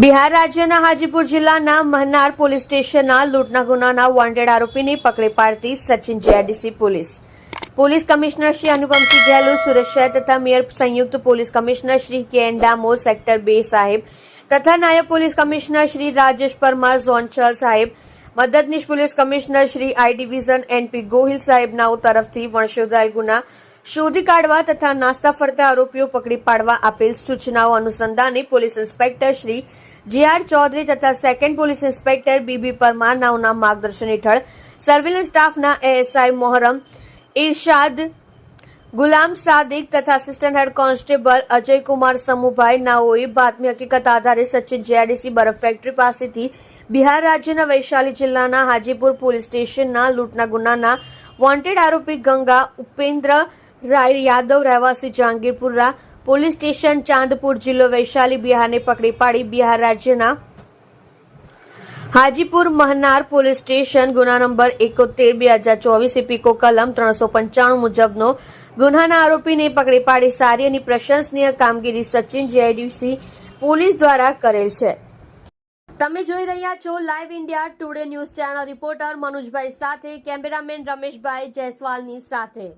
બિહાર રાજ્યના હાજીપુર જિલ્લાના મહનાર પોલીસ સ્ટેશનના લૂંટના ગુનાના વોન્ટેડ આરોપીને પકડી પાડતી Sachin GIDC police commissioner Shri Anupamsinh Gehlot Surat શહેર તથા મેયર સંયુક્ત police commissioner Shri K N. Damor sector 2 સાહેબ તથા નાયબ police commissioner Shri Rajesh Parmar zone 6 સાહેબ મદદનીશ police commissioner Shri I division N P. Gohil સાહેબનાઓ તરફથી વંશોદય ગુના શોધી કાઢવા તથા નાસ્તા ફરતા આરોપીઓ પકડી પાડવા આપેલ સૂચનાઓ અનુસંધાને પોલીસ ઇન્સ્પેક્ટર શ્રી જે.આર. ચૌધરી તથા સેકન્ડ પોલીસ ઇન્સ્પેક્ટર બી.બી. પરમાર નાઓના માર્ગદર્શન હેઠળ સર્વેલન્સ સ્ટાફના એએસઆઈ મોહરમ ઇરશાદ, ગુલામ સાદિક તથા assistant head constable Ajaykumar Samubhai નાઓએ બાતમી હકીકત આધારે સચિન જીઆઈડીસી બરફ ફેક્ટરી પાસેથી બિહાર રાજ્યના વૈશાલી જિલ્લાના હાજીપુર પોલીસ સ્ટેશનના લૂંટના ગુનાના વોન્ટેડ આરોપી ગંગા ઉપેન્દ્ર રાય યાદવ રહેવાસી જહાંગીરપુરા પોલીસ સ્ટેશન ચાંદપુર જિલ્લો વૈશાલી બિહારને પકડી પાડી બિહાર રાજ્યના હાજીપુર મહનાર પોલીસ સ્ટેશન ગુના નંબર 71/2024 ઇપીકો કલમ 395 મુજબનો ગુનાના આરોપીને પકડી પાડી સારી અને પ્રશંસનીય કામગીરી સચિન જીઆઈડીસી પોલીસ દ્વારા કરેલ છે। તમે જોઈ રહ્યા છો live India today news channel. Reporter મનુજભાઈ સાથે કેમેરામેન રમેશભાઈ જયસ્વાલની સાથે।